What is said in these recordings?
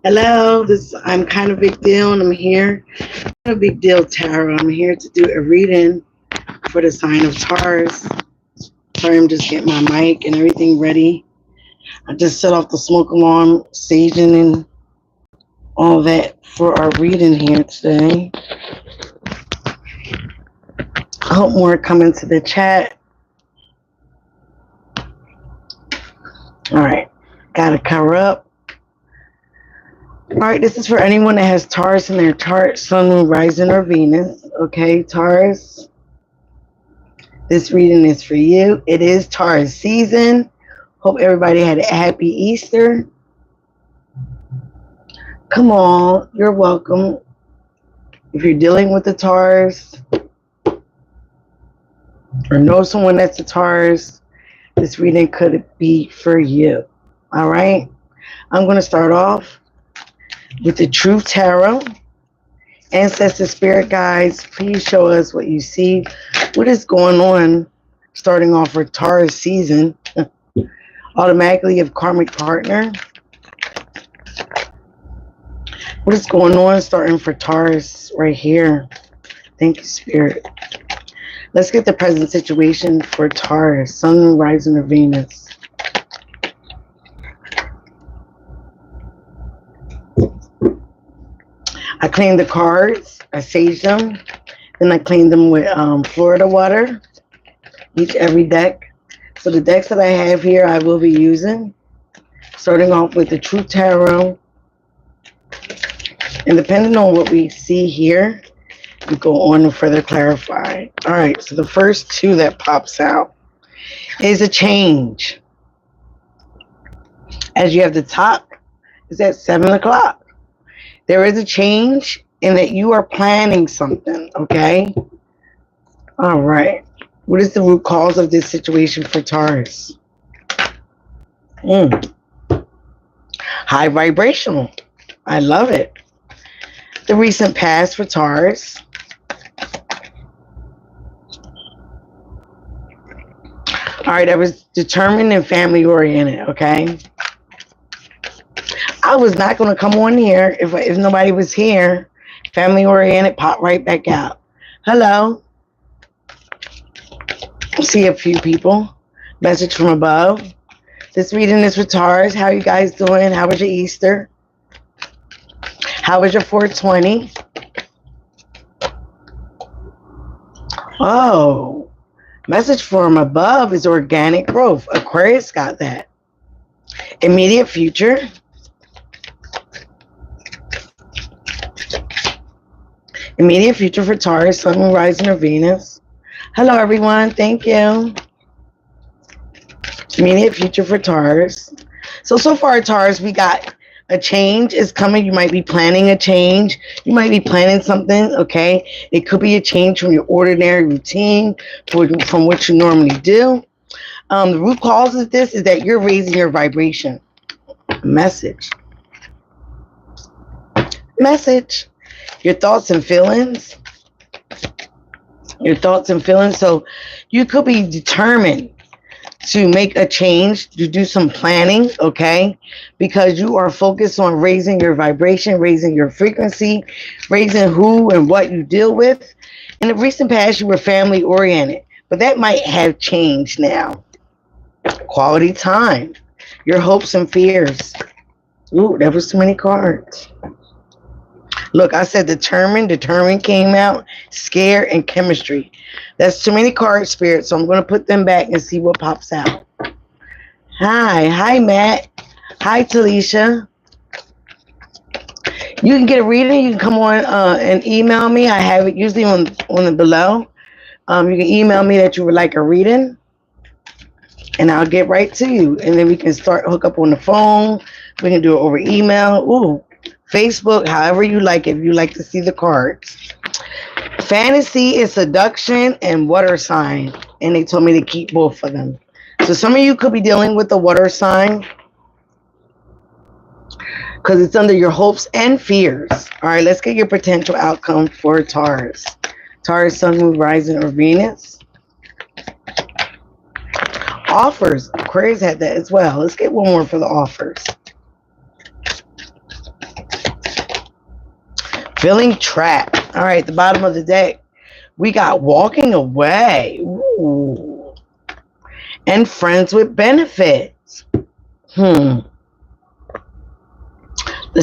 Hello, I'm kind of big deal, and I'm here. Kind of big deal tarot. I'm here to do a reading for the sign of Taurus. Sorry, I'm just getting my mic and everything ready. I just set off the smoke alarm, saging and all that for our reading here today. I hope more come into the chat. All right, gotta cover up. All right, this is for anyone that has Taurus in their chart, Sun, Moon, Rising, or Venus. Okay, Taurus. This reading is for you. It is Taurus season. Hope everybody had a happy Easter. Come on, you're welcome. If you're dealing with the Taurus or know someone that's a Taurus, this reading could be for you. All right, I'm going to start off with the Truth Tarot. Ancestor Spirit Guides, please show us what you see. What is going on starting off for Taurus season? Automatically of karmic partner. What is going on starting for Taurus right here? Thank you, Spirit. Let's get the present situation for Taurus, Sun, Moon, Rising, or Venus. I cleaned the cards, I saged them, then I cleaned them with Florida water, every deck. So the decks that I have here, I will be using, starting off with the Truth Tarot. And depending on what we see here, we go on and further clarify. All right, so the first two that pops out is a change. As you have the top, is at 7 o'clock. There is a change in that you are planning something, okay? All right. What is the root cause of this situation for Taurus? High vibrational. I love it. The recent past for Taurus. All right, I was determined and family oriented, okay? I was not going to come on here if nobody was here. Family oriented, pop right back out. Hello. See a few people. Message from above. This reading is for Taurus. How you guys doing? How was your Easter? How was your 420? Oh, message from above is organic growth. Aquarius got that. Immediate future. Immediate future for Taurus, Sun, Moon, Rising, or Venus. Hello, everyone. Thank you. Immediate future for Taurus. So far, Taurus, we got a change is coming. You might be planning a change. You might be planning something, okay? It could be a change from your ordinary routine, from what you normally do. The root cause of this is that you're raising your vibration. Message. Your thoughts and feelings. So you could be determined to make a change, to do some planning, okay? Because you are focused on raising your vibration, raising your frequency, raising who and what you deal with. In the recent past, you were family oriented, but that might have changed now. Quality time. Your hopes and fears. Ooh, that was too many cards. Look, I said determined came out, scared, and chemistry. That's too many cards, Spirit, so I'm going to put them back and see what pops out. Hi, Matt. Hi, Talisha. You can get a reading. You can come on and email me. I have it usually on the below. You can email me that you would like a reading, and I'll get right to you. And then we can hook up on the phone. We can do it over email. Ooh. Facebook, however you like it, if you like to see the cards. Fantasy is seduction and water sign. And they told me to keep both of them. So some of you could be dealing with the water sign because it's under your hopes and fears. All right, let's get your potential outcome for Taurus. Taurus, Sun, Moon, Rising, or Venus. Offers. Aquarius had that as well. Let's get one more for the offers. Feeling trapped. All right, the bottom of the deck, we got walking away. Ooh. And friends with benefits. Let's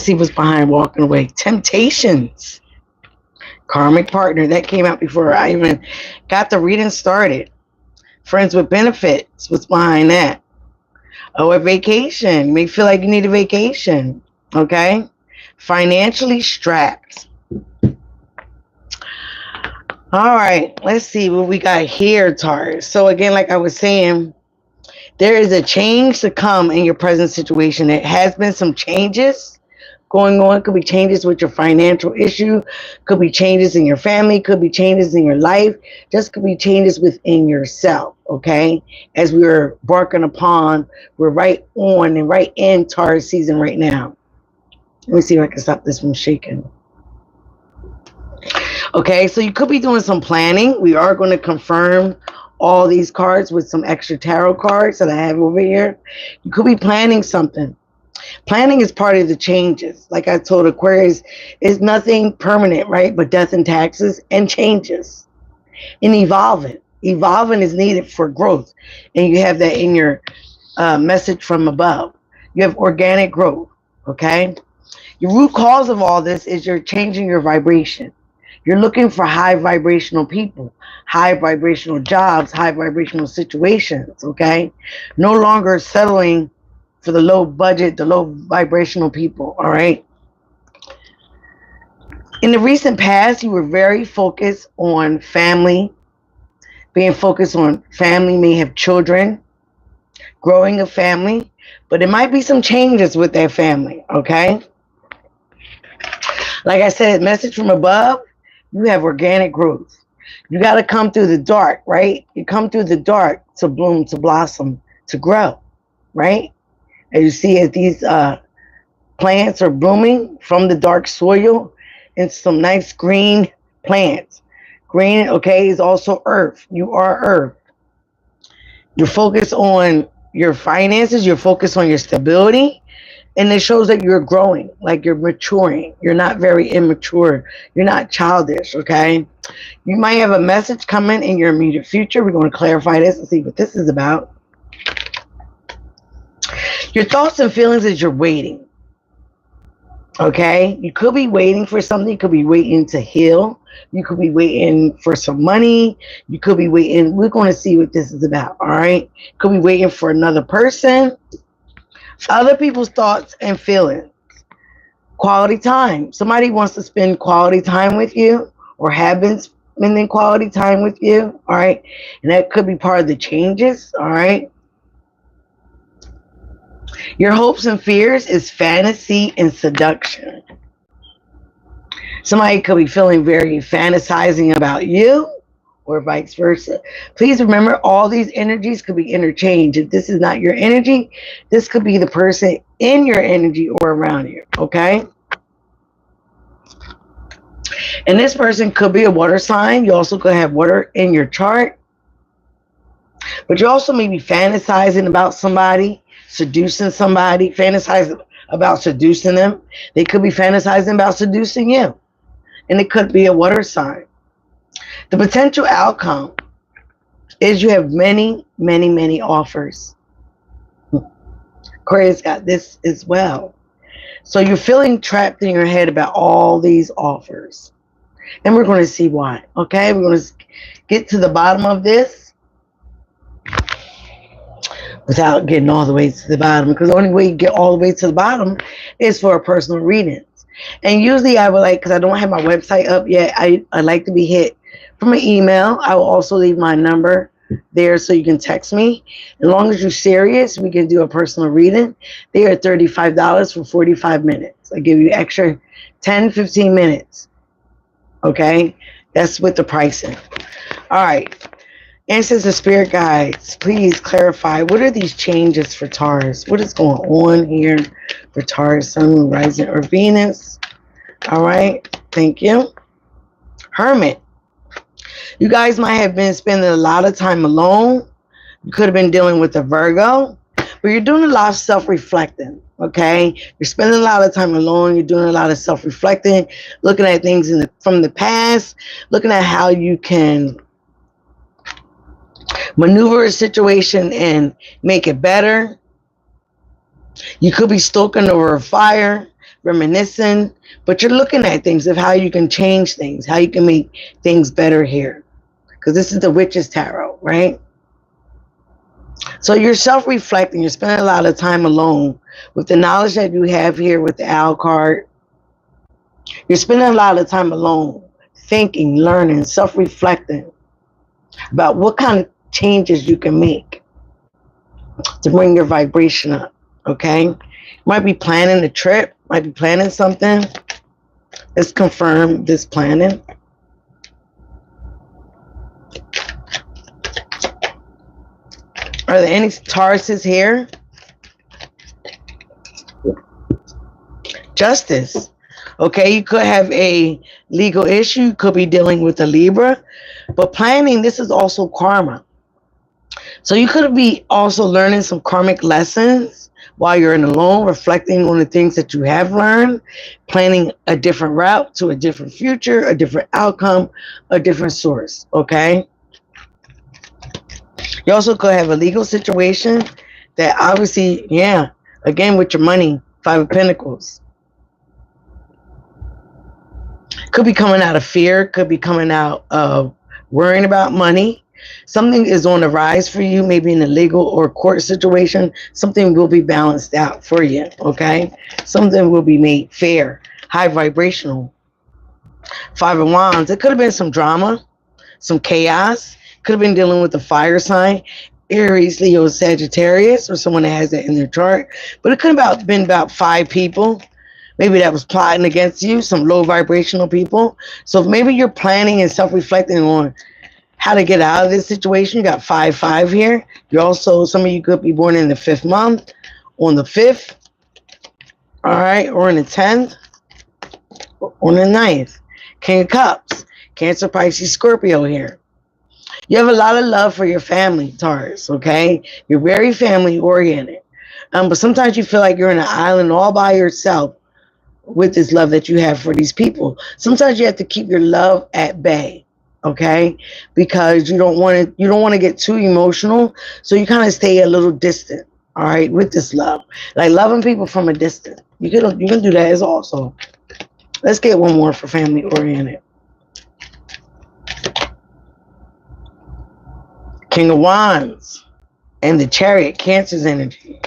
see what's behind walking away. Temptations. Karmic partner. That came out before I even got the reading started. Friends with benefits. What's behind that? Oh, a vacation. You may feel like you need a vacation. Okay? Financially strapped. All right. Let's see what we got here, Taurus. So again, like I was saying, there is a change to come in your present situation. There has been some changes going on. Could be changes with your financial issue. Could be changes in your family. Could be changes in your life. Just could be changes within yourself, okay? As we're embarking upon, we're right on and right in Taurus season right now. Let me see if I can stop this from shaking. Okay, so you could be doing some planning. We are going to confirm all these cards with some extra tarot cards that I have over here. You could be planning something. Planning is part of the changes. Like I told Aquarius, is nothing permanent, right? But death and taxes and changes and evolving. Evolving is needed for growth. And you have that in your message from above. You have organic growth, okay? Your root cause of all this is you're changing your vibration. You're looking for high vibrational people, high vibrational jobs, high vibrational situations, okay? No longer settling for the low budget, the low vibrational people, all right? In the recent past, you were very focused on family, being focused on family, may have children, growing a family, but there might be some changes with that family, okay? Like I said, message from above, you have organic growth. You got to come through the dark, right? You come through the dark to bloom, to blossom, to grow, right? As you see, as these plants are blooming from the dark soil into some nice green plants. Green, okay, is also earth. You are earth. You're focused on your finances. You're focused on your stability. And it shows that you're growing, like you're maturing. You're not very immature. You're not childish, okay? You might have a message coming in your immediate future. We're going to clarify this and see what this is about. Your thoughts and feelings is you're waiting, okay? You could be waiting for something. You could be waiting to heal. You could be waiting for some money. You could be waiting. We're going to see what this is about, all right? Could be waiting for another person. Other people's thoughts and feelings. Quality time. Somebody wants to spend quality time with you or have been spending quality time with you, all right? And that could be part of the changes, all right? Your hopes and fears is fantasy and seduction. Somebody could be feeling very fantasizing about you or vice versa. Please remember, all these energies could be interchanged. If this is not your energy, this could be the person in your energy or around you, okay? And this person could be a water sign. You also could have water in your chart. But you also may be fantasizing about somebody, seducing somebody, fantasizing about seducing them. They could be fantasizing about seducing you. And it could be a water sign. The potential outcome is you have many, many, many offers. Aquarius got this as well. So you're feeling trapped in your head about all these offers. And we're going to see why. Okay, we're going to get to the bottom of this without getting all the way to the bottom. Because the only way you get all the way to the bottom is for a personal reading. And usually I would like, because I don't have my website up yet, I like to be hit from an email. I will also leave my number there so you can text me. As long as you're serious, we can do a personal reading. They are $35 for 45 minutes. I give you extra 10, 15 minutes. Okay? That's with the pricing. All right. Ancestors, spirit guides, please clarify, what are these changes for Taurus? What is going on here for Taurus, Sun, Moon, Rising, or Venus? All right. Thank you. Hermit. You guys might have been spending a lot of time alone. You could have been dealing with a Virgo. But you're doing a lot of self-reflecting, okay? You're spending a lot of time alone. You're doing a lot of self-reflecting, looking at things from the past, looking at how you can maneuver a situation and make it better. You could be stoking over a fire, reminiscing, but you're looking at things of how you can change things, how you can make things better here. Because this is the Witch's Tarot, right? So you're self-reflecting. You're spending a lot of time alone with the knowledge that you have here with the Owl card. You're spending a lot of time alone, thinking, learning, self-reflecting about what kind of changes you can make to bring your vibration up, okay? You might be planning a trip, might be planning something. Let's confirm this planning. Are there any Tauruses here? Justice. Okay, you could have a legal issue. You could be dealing with a Libra. But planning, this is also karma. So you could be also learning some karmic lessons while you're in alone, reflecting on the things that you have learned, planning a different route to a different future, a different outcome, a different source, okay? You also could have a legal situation that obviously, yeah, again, with your money, Five of Pentacles. Could be coming out of fear, could be coming out of worrying about money. Something is on the rise for you, maybe in a legal or court situation. Something will be balanced out for you, okay? Something will be made fair, high vibrational. Five of Wands. It could have been some drama, some chaos. Could have been dealing with a fire sign, Aries, Leo, Sagittarius, or someone that has that in their chart. But it could have been about 5 people. Maybe that was plotting against you, some low vibrational people. So if maybe you're planning and self-reflecting on how to get out of this situation. You got 5-5 here. You're also, some of you could be born in the 5th month, on the 5th, all right, or in the 10th, or on the 9th. King of Cups, Cancer, Pisces, Scorpio here. You have a lot of love for your family, Taurus, okay? You're very family oriented. But sometimes you feel like you're in an island all by yourself with this love that you have for these people. Sometimes you have to keep your love at bay. Okay, because you don't want to get too emotional, so you kind of stay a little distant. All right, with this love, like loving people from a distance. You can do that as also. Let's get one more for family oriented. King of Wands and the Chariot, Cancer's energy.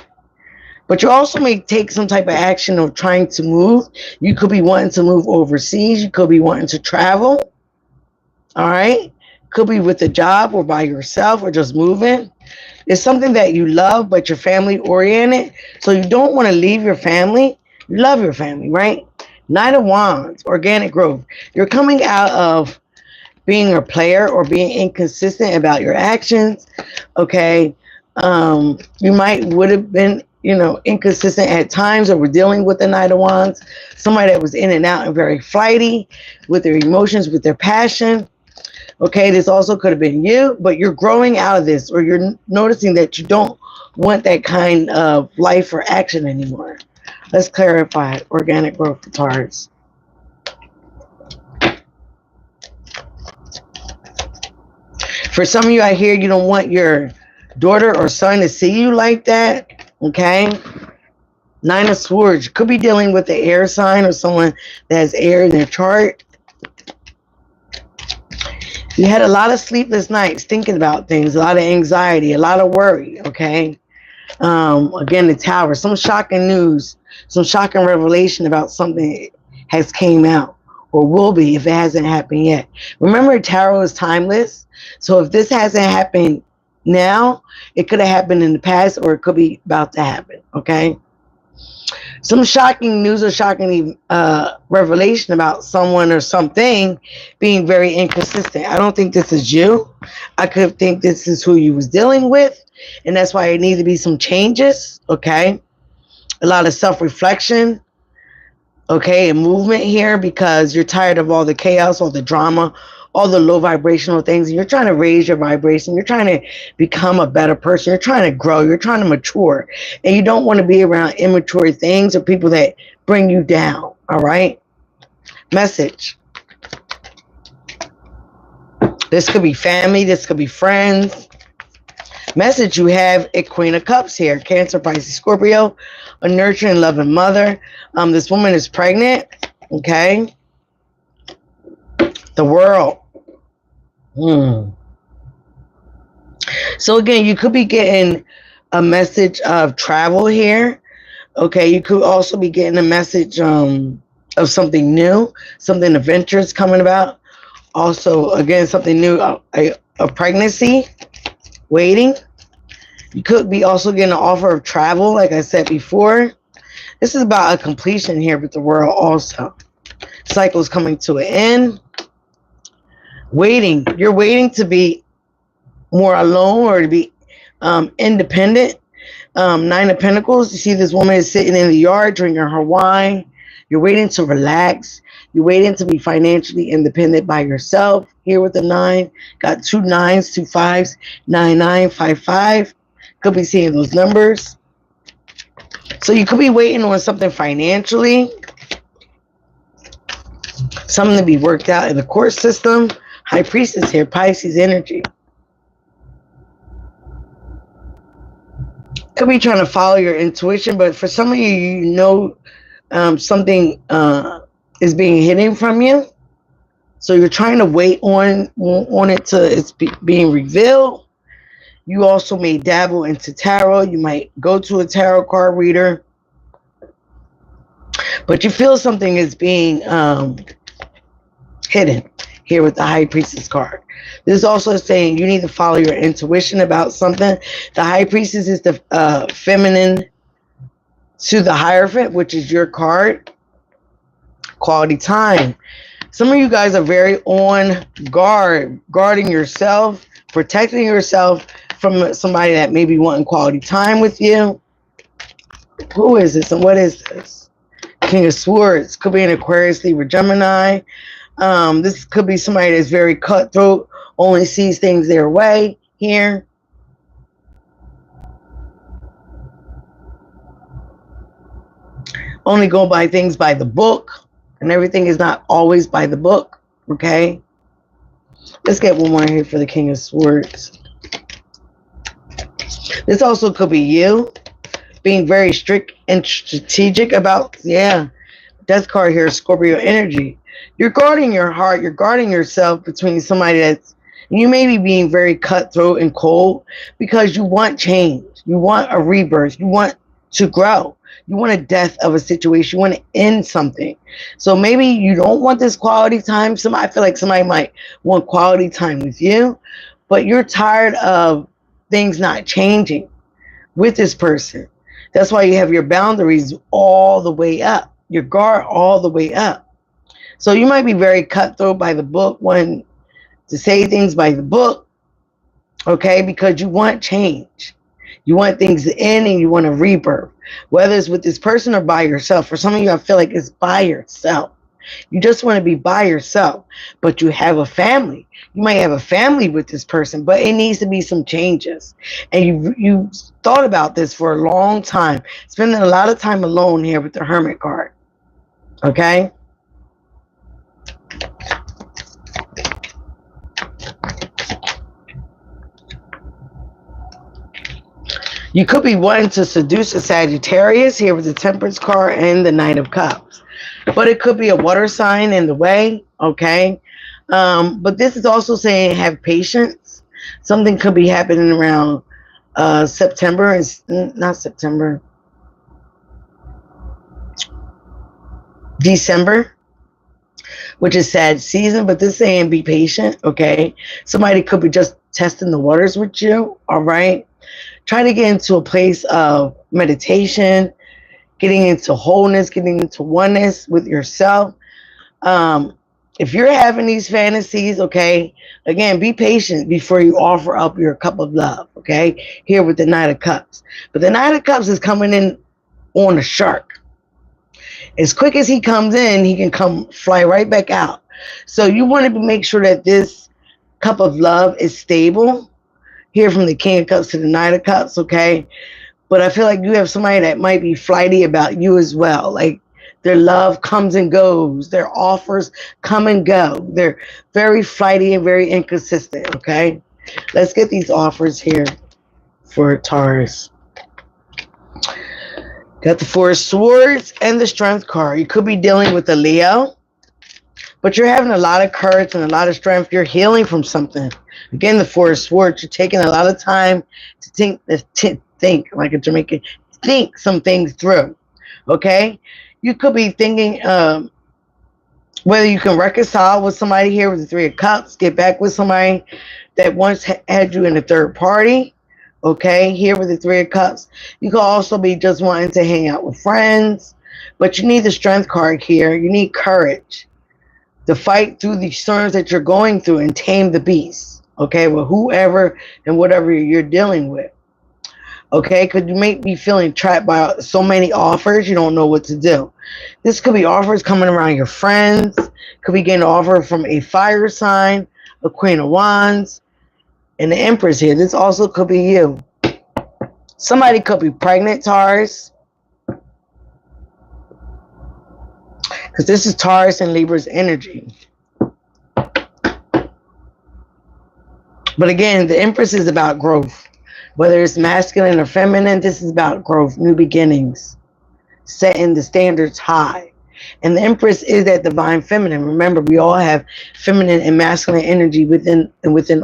But you also may take some type of action of trying to move. You could be wanting to move overseas. You could be wanting to travel. All right, could be with a job or by yourself or just moving. It's something that you love, but you're family oriented, so you don't want to leave your family. You love your family, right? Knight of Wands, organic growth. You're coming out of being a player or being inconsistent about your actions. Okay, you would have been, inconsistent at times, or were dealing with the Knight of Wands. Somebody that was in and out and very flighty with their emotions, with their passion. Okay, this also could have been you, but you're growing out of this, or you're noticing that you don't want that kind of life or action anymore. Let's clarify organic growth for Taurus. For some of you out here, you don't want your daughter or son to see you like that. Okay, 9 of Swords. Could be dealing with the air sign or someone that has air in their chart. You had a lot of sleepless nights thinking about things, a lot of anxiety, a lot of worry, okay? Again, the Tower, some shocking news, some shocking revelation about something has came out or will be if it hasn't happened yet. Remember, tarot is timeless. So if this hasn't happened now, it could have happened in the past, or it could be about to happen, okay? Some shocking news or shocking revelation about someone or something being very inconsistent. I don't think this is you. I could think this is who you was dealing with, and that's why it needs to be some changes, okay? A lot of self-reflection, okay, and movement here, because you're tired of all the chaos, all the drama, all the low vibrational things. You're trying to raise your vibration. You're trying to become a better person. You're trying to grow. You're trying to mature. And you don't want to be around immature things or people that bring you down. All right? Message. This could be family. This could be friends. Message, you have a Queen of Cups here. Cancer, Pisces, Scorpio. A nurturing, loving mother. This woman is pregnant. Okay? The World. So again, you could be getting a message of travel here. Okay, you could also be getting a message of something new, something adventurous coming about. Also, again, something new, a pregnancy waiting. You could be also getting an offer of travel, like I said before. This is about a completion here with the World also. Cycles coming to an end. Waiting. You're waiting to be more alone or to be independent. Nine of Pentacles. You see this woman is sitting in the yard drinking her wine. You're waiting to relax. You're waiting to be financially independent by yourself. Here with the 9. Got 2 9s, 2 5s, 9 9, 5 5. Could be seeing those numbers. So you could be waiting on something financially. Something to be worked out in the court system. High Priestess here, Pisces energy. Could be trying to follow your intuition, but for some of you, you know something is being hidden from you. So you're trying to wait on it till it's being revealed. You also may dabble into tarot. You might go to a tarot card reader. But you feel something is being hidden here with the High Priestess card. This is also saying you need to follow your intuition about something. The High Priestess is the feminine to the Hierophant, which is your card. Quality time. Some of you guys are very on guard, guarding yourself, protecting yourself from somebody that may be wanting quality time with you. Who is this and what is this? King of Swords. Could be an Aquarius, Libra, Gemini. This could be somebody that's very cutthroat, only sees things their way here. Only go by things by the book, and everything is not always by the book, okay? Let's get one more here for the King of Swords. This also could be you being very strict and strategic about, Death card here, Scorpio energy. You're guarding your heart. You're guarding yourself between somebody that's, you may be being very cutthroat and cold because you want change. You want a rebirth. You want to grow. You want a death of a situation. You want to end something. So maybe you don't want this quality time. I feel like somebody might want quality time with you, but you're tired of things not changing with this person. That's why you have your boundaries all the way up. Your guard all the way up. So you might be very cutthroat by the book, wanting to say things by the book, okay, because you want change. You want things to end and you want a rebirth, whether it's with this person or by yourself. For some of you, I feel like it's by yourself. You just want to be by yourself, but you have a family. You might have a family with this person, but it needs to be some changes. And you thought about this for a long time, spending a lot of time alone here with the Hermit card, okay? You could be wanting to seduce a Sagittarius here with the Temperance card and the Knight of Cups. But it could be a water sign in the way, okay? But this is also saying have patience. Something could be happening around September. Not September. December, which is sad season. But this is saying be patient, okay? Somebody could be just testing the waters with you, all right? Try to get into a place of meditation, getting into wholeness, getting into oneness with yourself. If you're having these fantasies, okay, again, be patient before you offer up your cup of love, okay? Here with the Knight of Cups. But the Knight of Cups is coming in on a shark. As quick as he comes in, he can fly right back out. So you want to make sure that this cup of love is stable. Here from the King of Cups to the Knight of Cups, okay? But I feel like you have somebody that might be flighty about you as well. Like their love comes and goes. Their offers come and go. They're very flighty and very inconsistent, okay? Let's get these offers here for Taurus. Got the Four of Swords and the Strength card. You could be dealing with a Leo, but you're having a lot of courage and a lot of strength. You're healing from something. Again, the Four of Swords. You're taking a lot of time to think like a Jamaican, think some things through. Okay? You could be thinking whether you can reconcile with somebody here with the Three of Cups, get back with somebody that once had you in a third party. Okay, here with the Three of Cups. You could also be just wanting to hang out with friends, but you need the Strength card here. You need courage to fight through the storms that you're going through and tame the beast. Okay, with whoever and whatever you're dealing with. Okay, because you may be feeling trapped by so many offers, you don't know what to do. This could be offers coming around your friends. Could be getting an offer from a fire sign, a Queen of Wands, and the Empress here. This also could be you. Somebody could be pregnant, Taurus. Because this is Taurus and Libra's energy. But again, the Empress is about growth. Whether it's masculine or feminine, this is about growth, new beginnings, setting the standards high. And the Empress is that divine feminine. Remember, we all have feminine and masculine energy within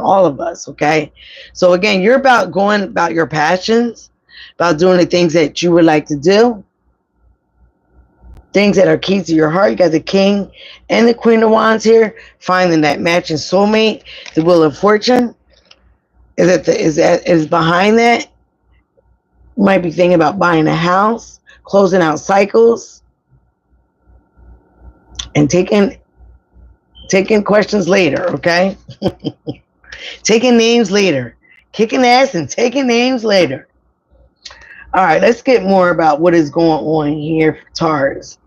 all of us, okay? So again, you're about going about your passions, about doing the things that you would like to do, things that are key to your heart. You got the King and the Queen of Wands here, finding that matching soulmate, the Wheel of Fortune. Is behind that. You might be thinking about buying a house, closing out cycles, and taking questions later, okay? Taking names later. Kicking ass and taking names later. All right, let's get more about what is going on here for Taurus.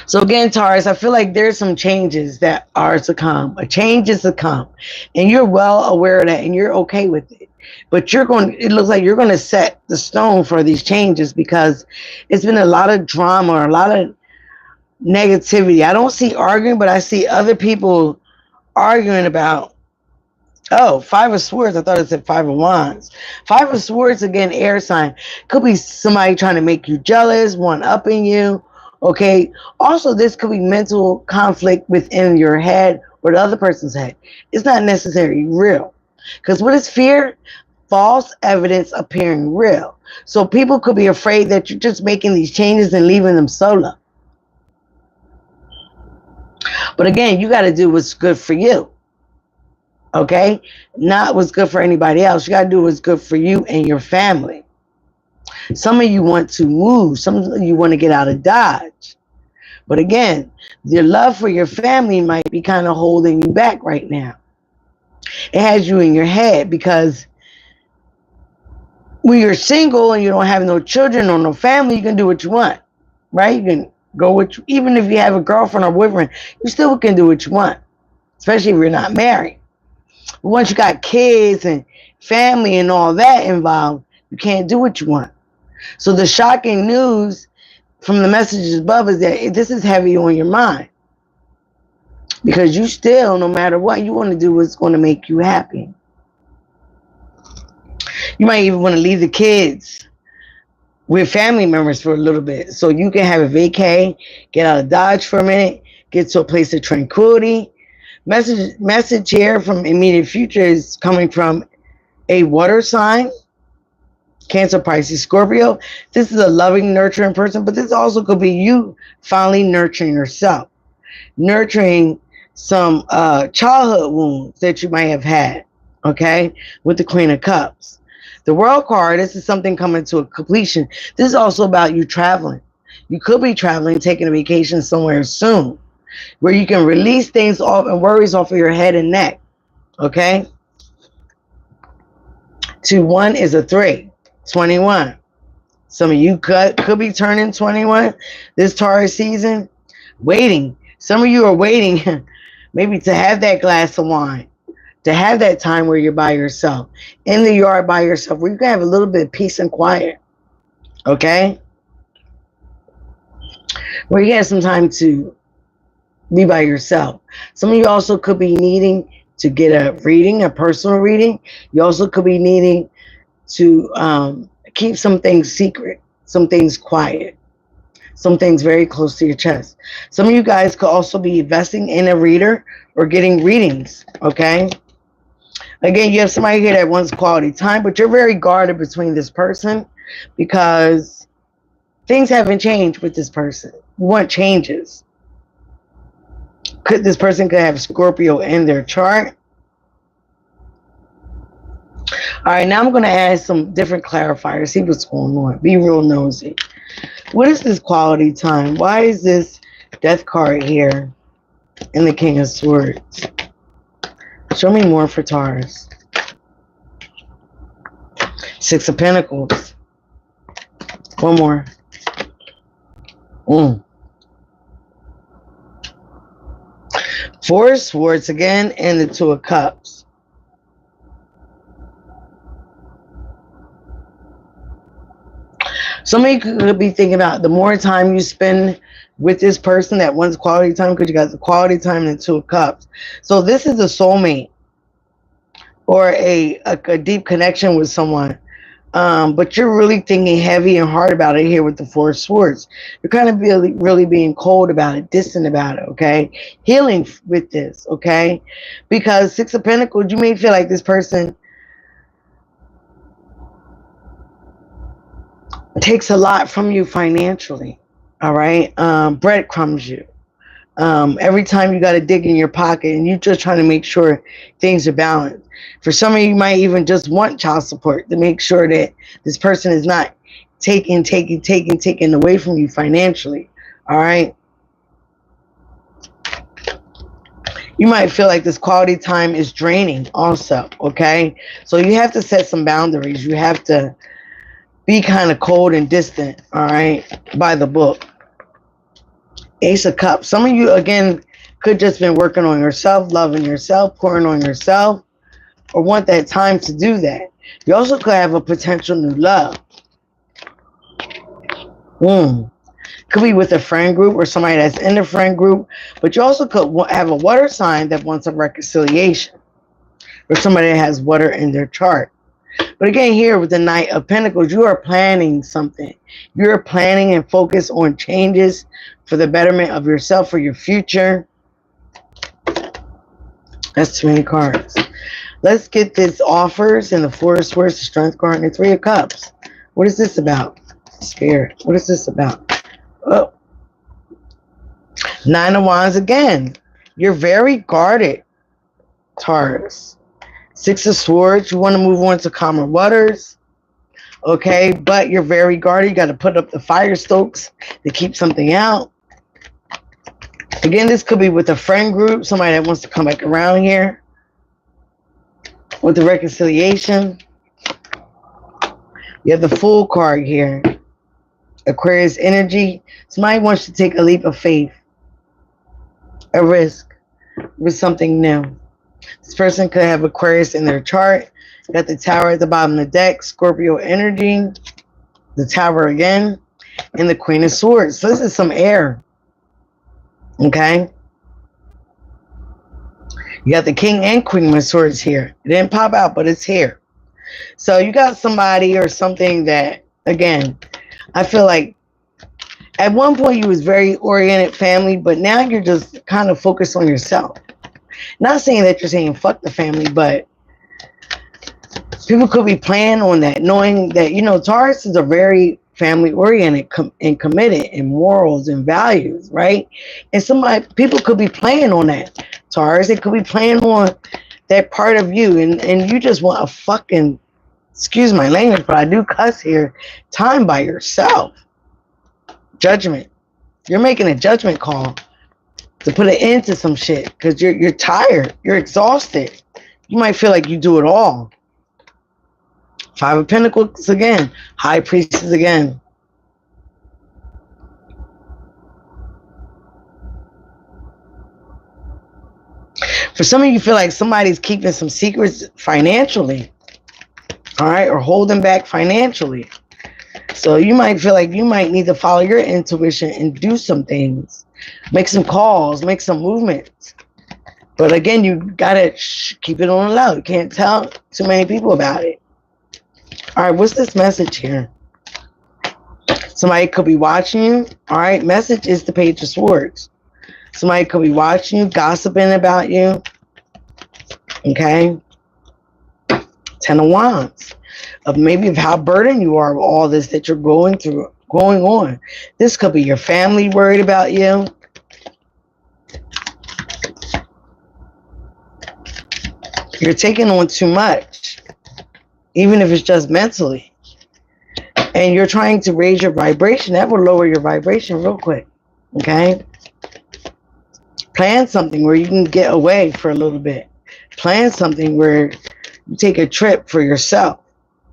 So again, Taurus, I feel like there's some changes that are to come. A change is to come. And you're well aware of that and you're okay with it. But it looks like you're going to set the stone for these changes because it's been a lot of drama, a lot of negativity. I don't see arguing, but I see other people arguing about, oh, Five of Swords. I thought it said Five of Wands. Five of Swords, again, air sign. Could be somebody trying to make you jealous, one-upping you. Okay. Also, this could be mental conflict within your head or the other person's head. It's not necessarily real. Because what is fear? False evidence appearing real. So people could be afraid that you're just making these changes and leaving them solo. But again, you got to do what's good for you. Okay? Not what's good for anybody else. You got to do what's good for you and your family. Some of you want to move. Some of you want to get out of Dodge. But again, your love for your family might be kind of holding you back right now. It has you in your head because when you're single and you don't have no children or no family, you can do what you want, right? You can go with, even if you have a girlfriend or boyfriend, you still can do what you want, especially if you're not married. But once you got kids and family and all that involved, you can't do what you want. So the shocking news from the messages above is that this is heavy on your mind. Because you still, no matter what, you want to do what's going to make you happy. You might even want to leave the kids with family members for a little bit. So you can have a vacay, get out of Dodge for a minute, get to a place of tranquility. Message here from immediate future is coming from a water sign. Cancer, Pisces, Scorpio. This is a loving, nurturing person, but this also could be you finally nurturing yourself. Nurturing some childhood wounds that you might have had, okay, with the Queen of Cups. The World card, this is something coming to a completion. This is also about you traveling. You could be traveling, taking a vacation somewhere soon, where you can release things off and worries off of your head and neck, okay? 2-1 is a 3. 21. Some of you could be turning 21 this Taurus season, waiting Some of you are waiting maybe to have that glass of wine, to have that time where you're by yourself, in the yard by yourself, where you can have a little bit of peace and quiet, okay? Where you have some time to be by yourself. Some of you also could be needing to get a reading, a personal reading. You also could be needing to keep some things secret, some things quiet, some things very close to your chest. Some of you guys could also be investing in a reader or getting readings, okay? Again, you have somebody here that wants quality time, but you're very guarded between this person because things haven't changed with this person. You want changes. This person could have Scorpio in their chart. All right, now I'm going to add some different clarifiers. See what's going on. Be real nosy. What is this quality time? Why is this death card here in the King of Swords? Show me more for Taurus. Six of Pentacles. One more. Four of Swords again, and the Two of Cups. Some of you could be thinking about the more time you spend with this person that wants quality time, because you got the quality time and the Two of Cups. So this is a soulmate or a deep connection with someone. But you're really thinking heavy and hard about it here with the Four of Swords. You're kind of really being cold about it, distant about it, okay? Healing with this, okay? Because Six of Pentacles, you may feel like this person takes a lot from you financially, all right? Breadcrumbs you. Every time you got to dig in your pocket and you're just trying to make sure things are balanced. For some of you, you might even just want child support to make sure that this person is not taking away from you financially, all right? You might feel like this quality time is draining also, okay? So you have to set some boundaries. You have to be kind of cold and distant, all right, by the book. Ace of Cups. Some of you, again, could just been working on yourself, loving yourself, pouring on yourself, or want that time to do that. You also could have a potential new love. Could be with a friend group or somebody that's in the friend group, but you also could have a water sign that wants a reconciliation, or somebody that has water in their chart. But again, here with the Knight of Pentacles, you are planning something. You're planning and focused on changes for the betterment of yourself, for your future. That's too many cards. Let's get this offers and the Four of Swords, the Strength card, and the Three of Cups. What is this about? Spirit. What is this about? Oh. Nine of Wands again. You're very guarded, Taurus. Six of Swords, you want to move on to calmer waters, okay? But you're very guarded. You got to put up the fire stokes to keep something out. Again, this could be with a friend group, somebody that wants to come back around here with the reconciliation. You have the Fool card here. Aquarius energy. Somebody wants to take a leap of faith, a risk with something new. This person could have Aquarius in their chart. Got the Tower at the bottom of the deck. Scorpio energy. The Tower again. And the Queen of Swords. So this is some air. Okay. You got the King and Queen of Swords here. It didn't pop out, but it's here. So you got somebody or something that, again, I feel like at one point you was very oriented family, but now you're just kind of focused on yourself. Not saying that you're saying fuck the family, but people could be planning on that, knowing that, you know, Taurus is a very family-oriented and committed in morals and values, right? And people could be playing on that, Taurus. They could be playing on that part of you, and you just want a fucking, excuse my language, but I do cuss here, time by yourself. Judgment. You're making a judgment call to put an end to some shit because you're tired. You're exhausted. You might feel like you do it all. Five of Pentacles again. High Priestess again. For some of you, feel like somebody's keeping some secrets financially, all right, or holding back financially. So you might feel like you might need to follow your intuition and do some things, make some calls, make some movements. But again, you gotta keep it on the low. You can't tell too many people about it. All right, what's this message here? Somebody could be watching you. All right, message is the Page of Swords. Somebody could be watching you, gossiping about you. Okay. 10 of Wands. Of maybe of how burdened you are with all this that you're going on. This could be your family worried about you. You're taking on too much, even if it's just mentally. And you're trying to raise your vibration. That will lower your vibration real quick. Okay? Plan something where you can get away for a little bit. Plan something where you take a trip for yourself.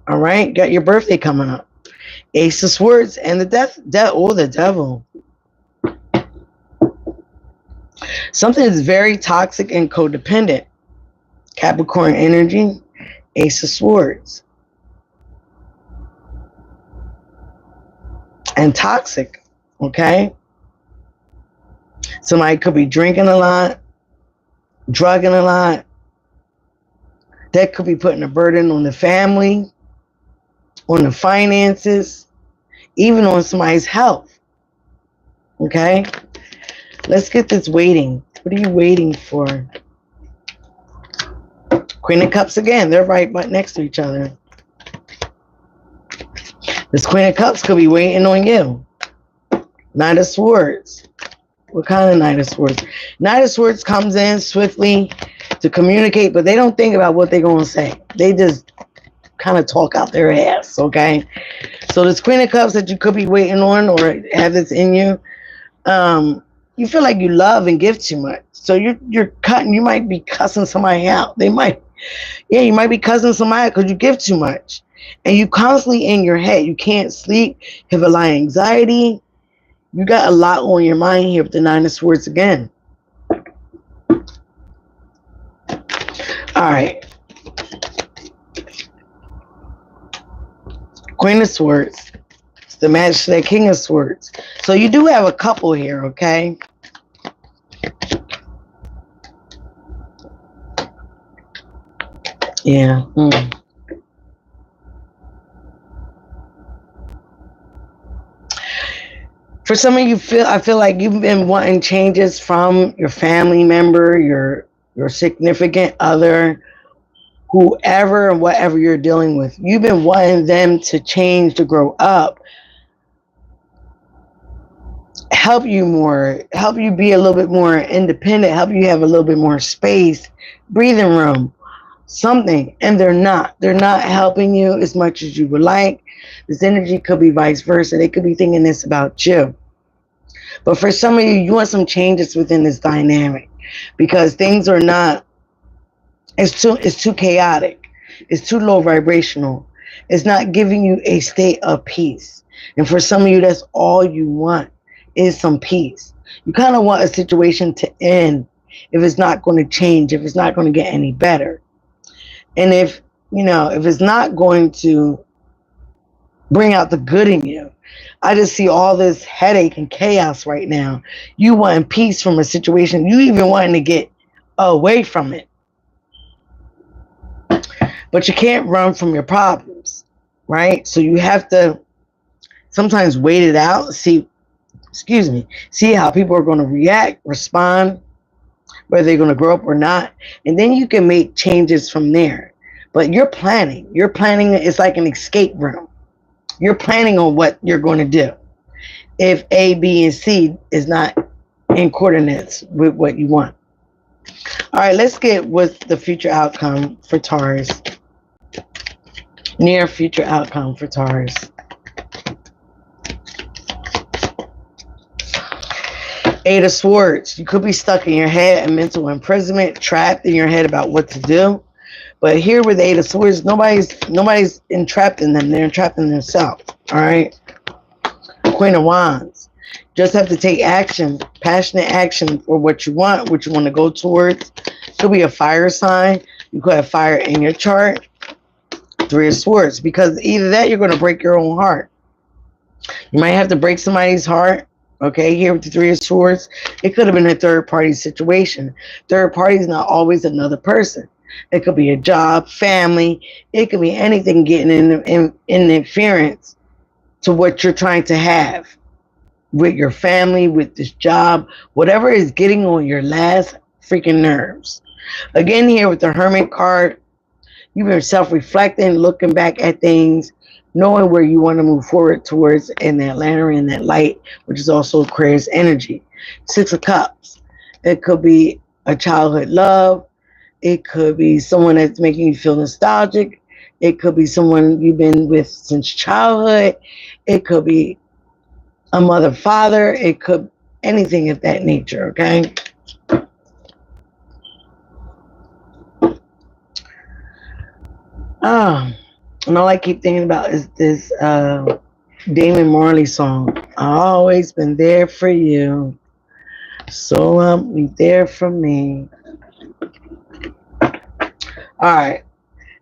All right? Got your birthday coming up. Ace of Swords and the the Devil. Something is very toxic and codependent. Capricorn energy, Ace of Swords. And toxic, okay? Somebody could be drinking a lot, drugging a lot. That could be putting a burden on the family, on the finances, even on somebody's health, okay? Let's get this waiting. What are you waiting for? Queen of Cups again. They're right next to each other. This Queen of Cups could be waiting on you. Knight of Swords. What kind of Knight of Swords? Knight of Swords comes in swiftly to communicate, but they don't think about what they're going to say. They just kind of talk out their ass, okay? So this Queen of Cups that you could be waiting on or have this in you, you feel like you love and give too much. So you're cutting. You might be cussing somebody out. You might be cussing somebody because you give too much. And you constantly in your head. You can't sleep. Have a lot of anxiety. You got a lot on your mind here with the Nine of Swords again. All right. Queen of Swords. It's the match to that King of Swords. So you do have a couple here, okay? Yeah. For some of you, I feel like you've been wanting changes from your family member, your significant other, whoever and whatever you're dealing with. You've been wanting them to change, to grow up, help you more, help you be a little bit more independent, help you have a little bit more space, breathing room, something. And they're not helping you as much as you would like. This energy could be vice versa. They could be thinking this about you. But for some of you, you want some changes within this dynamic because things are not, it's too chaotic. It's too low vibrational. It's not giving you a state of peace. And for some of you, that's all you want is some peace. You kind of want a situation to end if it's not going to change, if it's not going to get any better. And if it's not going to bring out the good in you. I just see all this headache and chaos right now. You want peace from a situation. You even wanting to get away from it. But you can't run from your problems, right? So you have to sometimes wait it out, see how people are going to react, respond, whether they're going to grow up or not. And then you can make changes from there. But you're planning. It's like an escape room. You're planning on what you're going to do if A, B, and C is not in coordinates with what you want. All right, let's get what's the future outcome for Taurus. Near future outcome for Taurus. Eight of Swords. You could be stuck in your head in mental imprisonment, trapped in your head about what to do. But here with the Eight of Swords, nobody's entrapped in them. They're entrapped in themselves. All right. Queen of Wands. Just have to take action, passionate action for what you want to go towards. Could be a fire sign. You could have fire in your chart. Three of Swords. Because either that, you're going to break your own heart. You might have to break somebody's heart. Okay, here with the Three of Swords, it could have been a third party situation. Third party is not always another person. It could be a job, family. It could be anything getting in interference to what you're trying to have with your family, with this job, whatever is getting on your last freaking nerves. Again, here with the Hermit card, you've been self-reflecting, looking back at things, knowing where you want to move forward towards in that lantern, in that light, which is also Aquarius energy. Six of Cups. It could be a childhood love. It could be someone that's making you feel nostalgic. It could be someone you've been with since childhood. It could be a mother, father. It could anything of that nature, okay? And all I keep thinking about is this Damon Marley song. I've always been there for you, so be there for me. All right,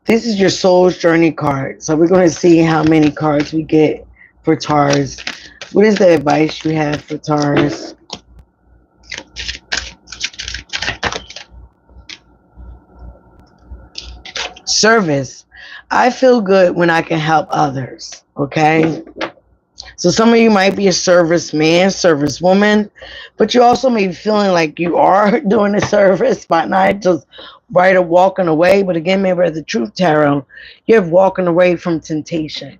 this is your soul's journey card. So we're going to see how many cards we get for Taurus. What is the advice you have for Taurus? Service. I feel good when I can help others. Okay. So some of you might be a serviceman, servicewoman, but you also may be feeling like you are doing a service by not just right or walking away. But again, maybe at the Truth Tarot, you're walking away from temptation,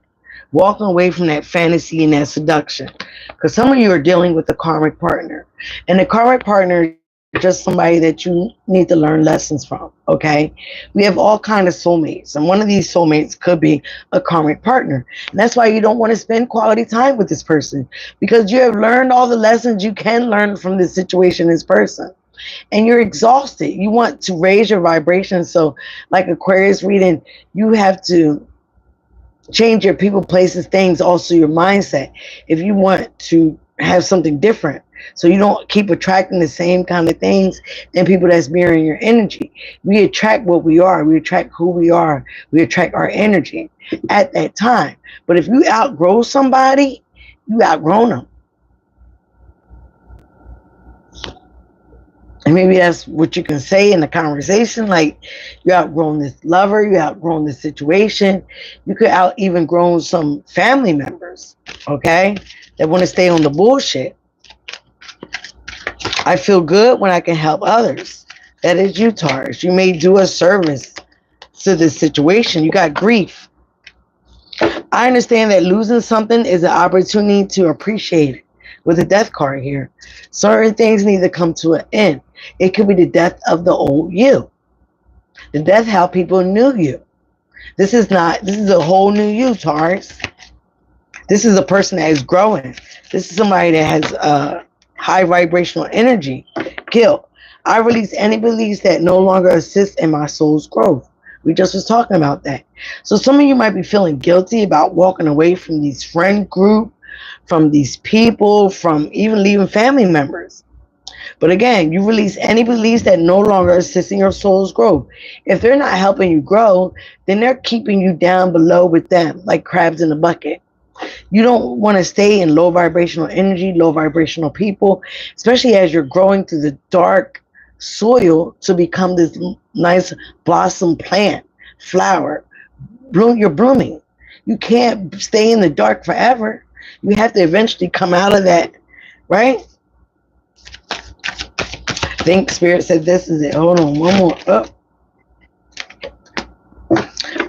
walking away from that fantasy and that seduction. Because some of you are dealing with a karmic partner, and the karmic partner just somebody that you need to learn lessons from. Okay, we have all kind of soulmates, and one of these soulmates could be a karmic partner, and that's why you don't want to spend quality time with this person, because you have learned all the lessons you can learn from this situation, this person, and you're exhausted. You want to raise your vibration. So like Aquarius reading, you have to change your people, places, things, also your mindset, if you want to have something different, so you don't keep attracting the same kind of things and people that's mirroring your energy. We attract what we are. We attract who we are. We attract our energy at that time. But if you outgrow somebody, you outgrown them. And maybe that's what you can say in the conversation, like you outgrown this lover, you outgrown this situation. You could even grown some family members, okay, that want to stay on the bullshit. I feel good when I can help others. That is you, Taurus. You may do a service to this situation. You got grief. I understand that losing something is an opportunity to appreciate it. With the Death card here, certain things need to come to an end. It could be the death of the old you. The death how people knew you. This is a whole new you, Taurus. This is a person that is growing. This is somebody that has high vibrational energy. Guilt. I release any beliefs that no longer assist in my soul's growth. We just was talking about that. So some of you might be feeling guilty about walking away from these friend group, from these people, from even leaving family members. But again, you release any beliefs that no longer assist in your soul's growth. If they're not helping you grow, then they're keeping you down below with them, like crabs in a bucket. You don't want to stay in low vibrational energy, low vibrational people, especially as you're growing through the dark soil to become this nice blossom plant, flower. You're blooming. You can't stay in the dark forever. You have to eventually come out of that, right? I think Spirit said this is it. Hold on, one more. Oh.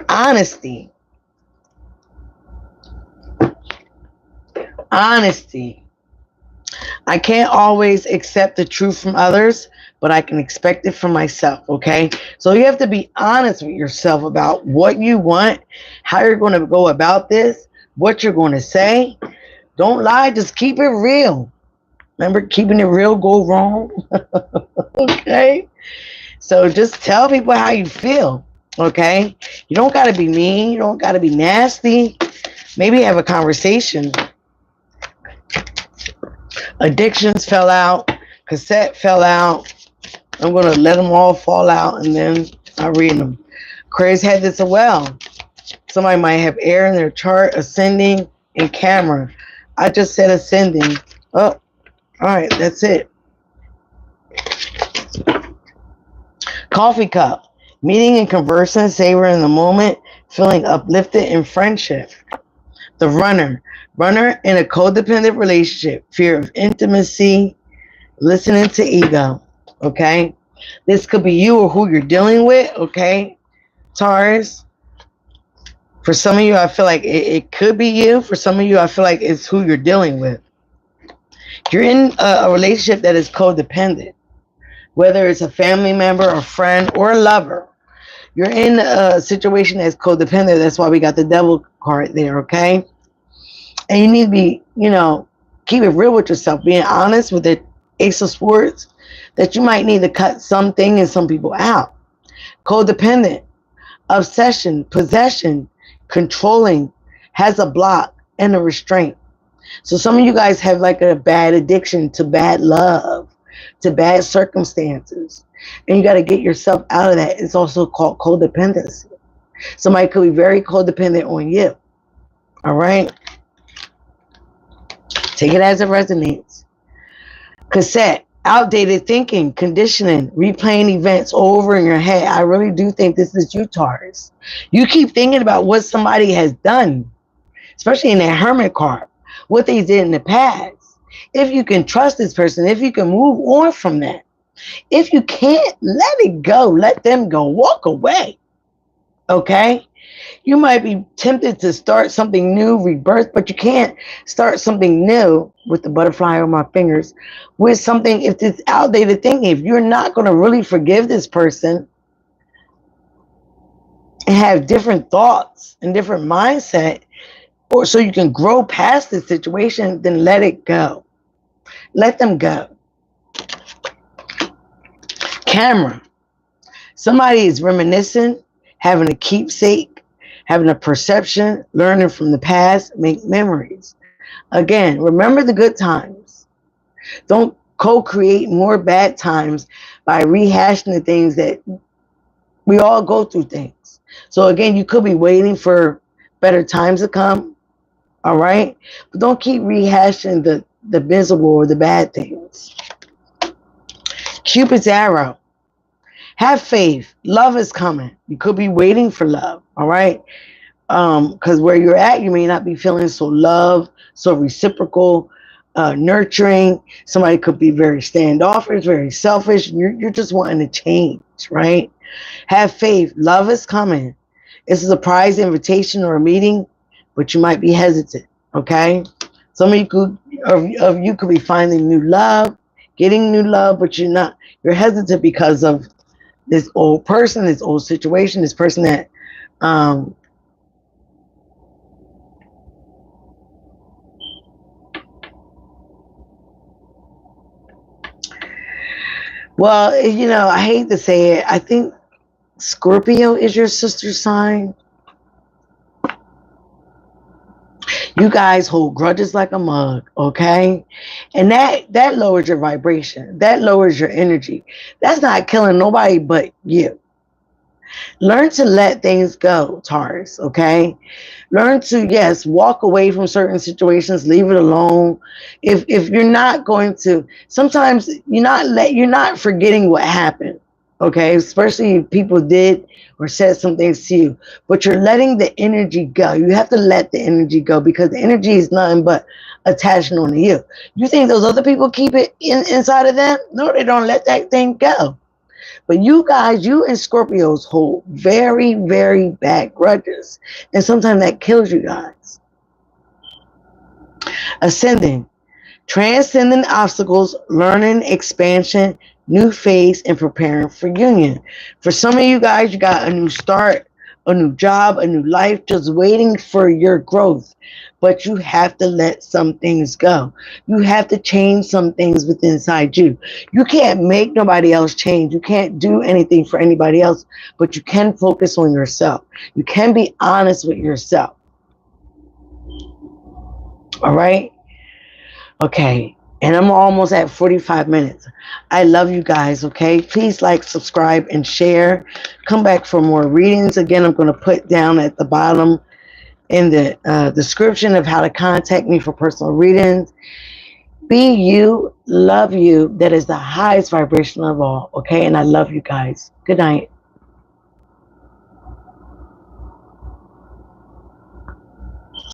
Honesty. Honesty. I can't always accept the truth from others, but I can expect it from myself, okay? So you have to be honest with yourself about what you want, how you're going to go about this, what you're going to say. Don't lie, just keep it real. Remember, keeping it real go wrong. Okay? So just tell people how you feel, okay? You don't got to be mean. You don't got to be nasty. Maybe have a conversation. Addictions fell out. Cassette fell out. I'm going to let them all fall out and then I'll read them. Aquarius had this as well. Somebody might have air in their chart, ascending, and camera. I just said ascending. Oh, all right, that's it. Coffee cup. Meeting and conversing, savoring the moment, feeling uplifted in friendship. The runner. Runner in a codependent relationship. Fear of intimacy. Listening to ego. Okay? This could be you or who you're dealing with. Okay? Taurus. For some of you, I feel like it could be you. For some of you, I feel like it's who you're dealing with. You're in a relationship that is codependent. Whether it's a family member, a friend, or a lover. You're in a situation that's codependent. That's why we got the devil card there, okay? And you need to be, keep it real with yourself. Being honest with the Ace of Swords, that you might need to cut something and some people out. Codependent, obsession, possession, controlling, has a block and a restraint. So some of you guys have like a bad addiction to bad love, to bad circumstances. And you got to get yourself out of that. It's also called codependency. Somebody could be very codependent on you. All right? Take it as it resonates. Cassette, outdated thinking, conditioning, replaying events over in your head. I really do think this is you, Taurus. You keep thinking about what somebody has done, especially in that Hermit card, what they did in the past. If you can trust this person, if you can move on from that. If you can't, let it go. Let them go. Walk away. Okay? You might be tempted to start something new, rebirth, but you can't start something new with the butterfly on my fingers, with something, if it's outdated thinking, if you're not going to really forgive this person and have different thoughts and different mindset, or so you can grow past this situation, then let it go. Let them go. Camera. Somebody is reminiscing, having a keepsake, having a perception, learning from the past, make memories. Again, remember the good times. Don't co-create more bad times by rehashing the things that we all go through things. So again, you could be waiting for better times to come. All right? But don't keep rehashing the miserable or the bad things. Cupid's arrow. Have faith. Love is coming. You could be waiting for love. All right? Because where you're at, you may not be feeling so loved, so reciprocal, nurturing. Somebody could be very standoffish, very selfish. You're just wanting to change, right? Have faith. Love is coming. It's a surprise invitation or a meeting, but you might be hesitant, okay? Some of you could be finding new love, getting new love, but you're hesitant because of this old person, this old situation, this person that well, I hate to say it. I think Scorpio is your sister sign. You guys hold grudges like a mug, okay? And that lowers your vibration. That lowers your energy. That's not killing nobody but you. Learn to let things go, Taurus, okay? Learn to, yes, walk away from certain situations, leave it alone. If you're not going to, sometimes you're not forgetting what happened, okay? Especially if people did or said some things to you, but you're letting the energy go. You have to let the energy go because the energy is nothing but attaching on to you. You think those other people keep it inside of them? No, they don't. Let that thing go. But you guys, you and Scorpios hold very, very bad grudges. And sometimes that kills you guys. Ascending. Transcending obstacles, learning, expansion, new phase, and preparing for union. For some of you guys, you got a new start, a new job, a new life, just waiting for your growth. But you have to let some things go. You have to change some things within inside you. You can't make nobody else change. You can't do anything for anybody else, but you can focus on yourself. You can be honest with yourself. All right? Okay. And I'm almost at 45 minutes. I love you guys, okay? Please like, subscribe, and share. Come back for more readings. Again, I'm going to put down at the bottom in the description of how to contact me for personal readings. Be you, love you. That is the highest vibration of all, okay? And I love you guys. Good night.